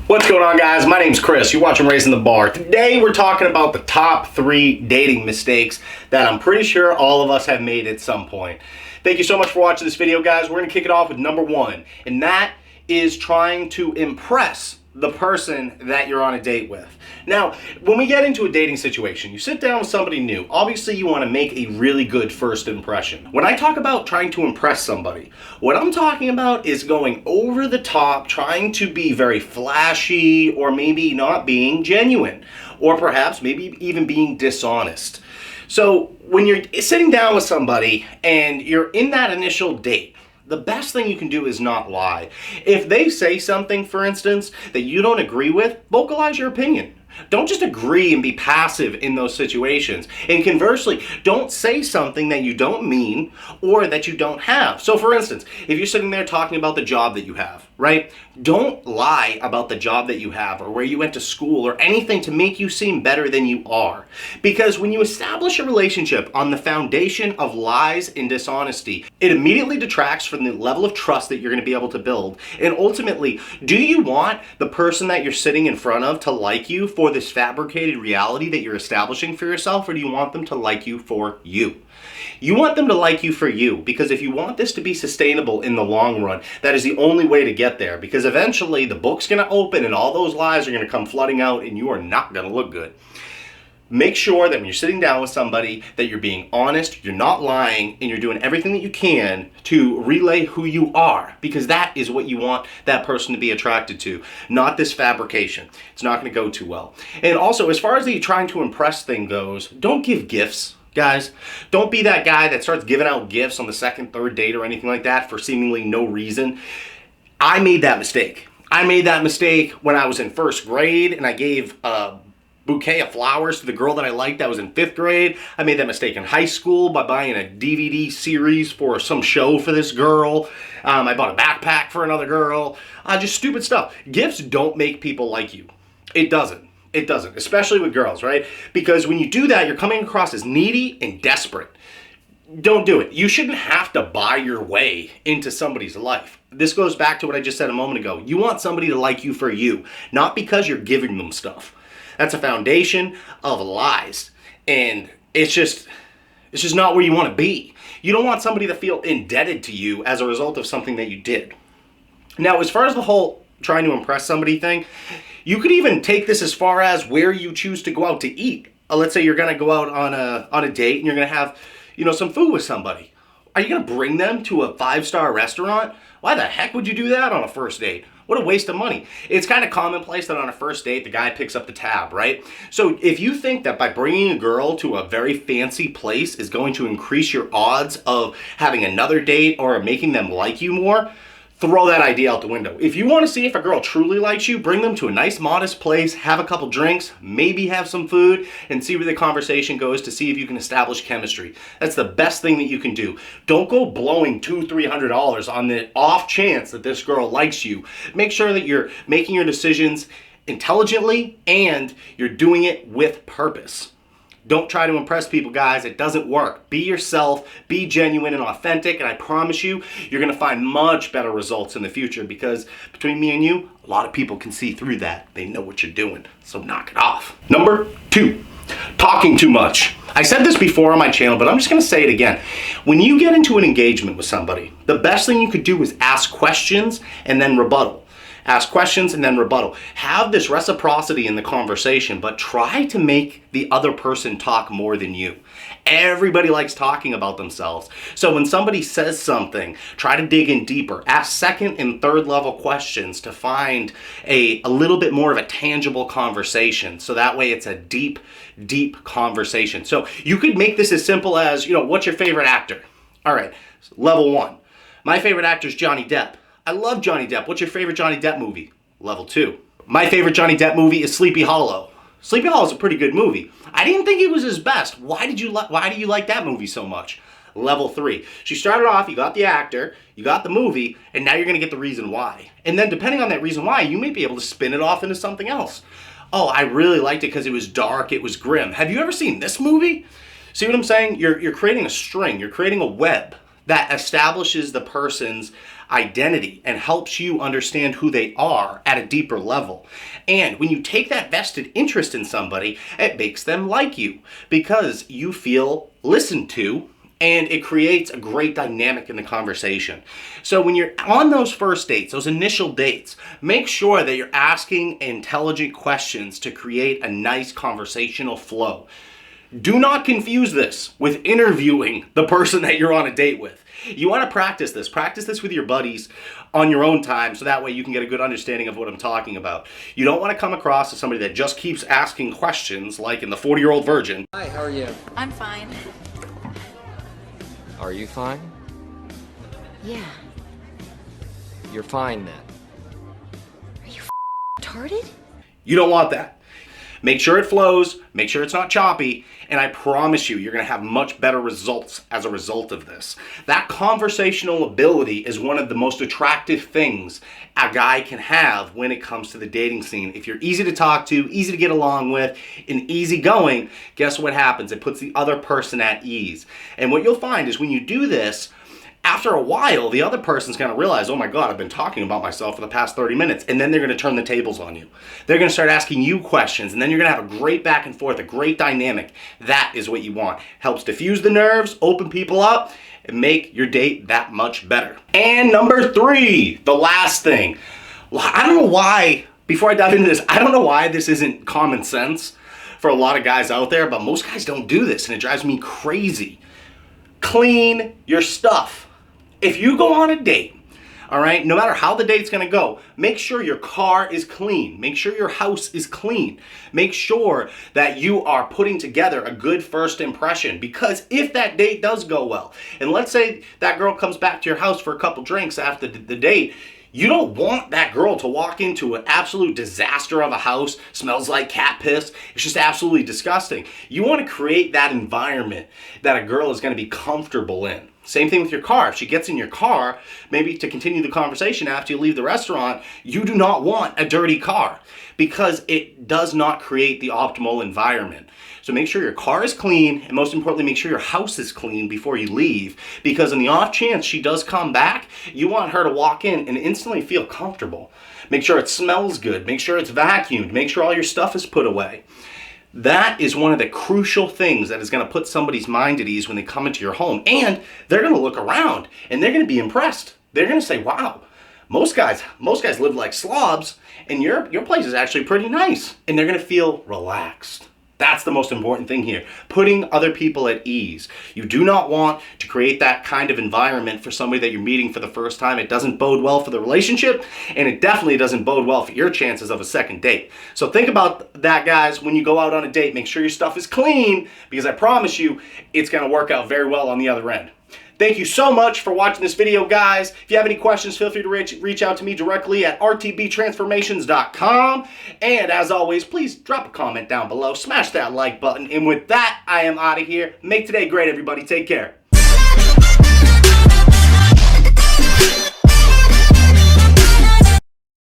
What's going on, guys? My name's Chris. You're watching Raising the Bar. Today we're talking about the top 3 dating mistakes that I'm pretty sure all of us have made at some point. Thank you so much for watching this video, guys. We're going to kick it off with number 1, and that is trying to impress the person that you're on a date with. Now, when we get into a dating situation, you sit down with somebody new. Obviously, you want to make a really good first impression. When I talk about trying to impress somebody, what I'm talking about is going over the top, trying to be very flashy, or maybe not being genuine, or perhaps maybe even being dishonest. So when you're sitting down with somebody and you're in that initial date, the best thing you can do is not lie. If they say something, for instance, that you don't agree with, vocalize your opinion. Don't just agree and be passive in those situations. And conversely, don't say something that you don't mean or that you don't have. So for instance, if you're sitting there talking about the job that you have, right? Don't lie about the job that you have or where you went to school or anything to make you seem better than you are. Because when you establish a relationship on the foundation of lies and dishonesty, it immediately detracts from the level of trust that you're going to be able to build. And ultimately, do you want the person that you're sitting in front of to like you for this fabricated reality that you're establishing for yourself, or do you want them to like you for you? You want them to like you for you, because if you want this to be sustainable in the long run, that is the only way to get there, because eventually the book's going to open and all those lies are going to come flooding out and you are not going to look good. Make sure that when you're sitting down with somebody that you're being honest, you're not lying, and you're doing everything that you can to relay who you are, because that is what you want that person to be attracted to, not this fabrication. It's not going to go too well. And also, as far as the trying to impress thing goes, don't give gifts. Guys, don't be that guy that starts giving out gifts on the second, third date or anything like that for seemingly no reason. I made that mistake. I made that mistake when I was in first grade and I gave a bouquet of flowers to the girl that I liked that was in 5th grade. I made that mistake in high school by buying a DVD series for some show for this girl. I bought a backpack for another girl. Just stupid stuff. Gifts don't make people like you. It doesn't. It doesn't, especially with girls, right? Because when you do that, you're coming across as needy and desperate. Don't do it. You shouldn't have to buy your way into somebody's life. This goes back to what I just said a moment ago. You want somebody to like you for you, not because you're giving them stuff. That's a foundation of lies. And it's just not where you want to be. You don't want somebody to feel indebted to you as a result of something that you did. Now, as far as the whole trying to impress somebody thing, you could even take this as far as where you choose to go out to eat. Let's say you're going to go out on a date and you're going to have, some food with somebody. Are you going to bring them to a 5-star restaurant? Why the heck would you do that on a first date? What a waste of money. It's kind of commonplace that on a first date, the guy picks up the tab, right? So if you think that by bringing a girl to a very fancy place is going to increase your odds of having another date or making them like you more, throw that idea out the window. If you want to see if a girl truly likes you, bring them to a nice, modest place, have a couple drinks, maybe have some food, and see where the conversation goes to see if you can establish chemistry. That's the best thing that you can do. Don't go blowing $200-300 on the off chance that this girl likes you. Make sure that you're making your decisions intelligently and you're doing it with purpose. Don't try to impress people, guys. It doesn't work. Be yourself, be genuine and authentic, and I promise you, you're going to find much better results in the future, because between me and you, a lot of people can see through that. They know what you're doing, so knock it off. Number 2, talking too much. I said this before on my channel, but I'm just going to say it again. When you get into an engagement with somebody, the best thing you could do is ask questions and then rebuttal. Ask questions and then rebuttal. Have this reciprocity in the conversation, but try to make the other person talk more than you. Everybody likes talking about themselves. So when somebody says something, try to dig in deeper. Ask second and third level questions to find a little bit more of a tangible conversation. So that way it's a deep, deep conversation. So you could make this as simple as, what's your favorite actor? All right, level 1. My favorite actor is Johnny Depp. I love Johnny Depp. What's your favorite Johnny Depp movie? Level 2. My favorite Johnny Depp movie is Sleepy Hollow. Sleepy Hollow is a pretty good movie. I didn't think it was his best. Why do you like that movie so much? Level 3. She started off, you got the actor, you got the movie, and now you're going to get the reason why. And then depending on that reason why, you may be able to spin it off into something else. Oh, I really liked it because it was dark, it was grim. Have you ever seen this movie? See what I'm saying? You're creating a string, you're creating a web that establishes the person's identity and helps you understand who they are at a deeper level. And when you take that vested interest in somebody, it makes them like you because you feel listened to, and it creates a great dynamic in the conversation. So when you're on those first dates, those initial dates, make sure that you're asking intelligent questions to create a nice conversational flow. Do not confuse this with interviewing the person that you're on a date with. You want to practice this. Practice this with your buddies on your own time so that way you can get a good understanding of what I'm talking about. You don't want to come across as somebody that just keeps asking questions like in the 40-Year-Old Virgin. Hi, how are you? I'm fine. Are you fine? Yeah. You're fine then. Are you retarded? You don't want that. Make sure it flows, make sure it's not choppy, and I promise you, you're going to have much better results as a result of this. That conversational ability is one of the most attractive things a guy can have when it comes to the dating scene. If you're easy to talk to, easy to get along with, and easygoing, guess what happens? It puts the other person at ease. And what you'll find is when you do this, after a while, the other person's going to realize, oh my God, I've been talking about myself for the past 30 minutes. And then they're going to turn the tables on you. They're going to start asking you questions. And then you're going to have a great back and forth, a great dynamic. That is what you want. Helps diffuse the nerves, open people up, and make your date that much better. And number 3, the last thing. I don't know why, before I dive into this, I don't know why this isn't common sense for a lot of guys out there, but most guys don't do this, and it drives me crazy. Clean your stuff. If you go on a date, all right, no matter how the date's gonna go, make sure your car is clean. Make sure your house is clean. Make sure that you are putting together a good first impression, because if that date does go well, and let's say that girl comes back to your house for a couple drinks after the date, you don't want that girl to walk into an absolute disaster of a house, smells like cat piss. It's just absolutely disgusting. You want to create that environment that a girl is going to be comfortable in. Same thing with your car. If she gets in your car, maybe to continue the conversation after you leave the restaurant, you do not want a dirty car because it does not create the optimal environment. So make sure your car is clean, and most importantly, make sure your house is clean before you leave, because in the off chance she does come back, you want her to walk in and instantly feel comfortable. Make sure it smells good. Make sure it's vacuumed. Make sure all your stuff is put away. That is one of the crucial things that is going to put somebody's mind at ease when they come into your home. And they're going to look around and they're going to be impressed. They're going to say, wow, most guys live like slobs, and your place is actually pretty nice. And they're going to feel relaxed. That's the most important thing here. Putting other people at ease. You do not want to create that kind of environment for somebody that you're meeting for the first time. It doesn't bode well for the relationship, and it definitely doesn't bode well for your chances of a second date. So think about that, guys. When you go out on a date, make sure your stuff is clean, because I promise you, it's going to work out very well on the other end. Thank you so much for watching this video, guys. If you have any questions, feel free to reach out to me directly at RTBTransformations.com. And as always, please drop a comment down below. Smash that like button. And with that, I am out of here. Make today great, everybody. Take care.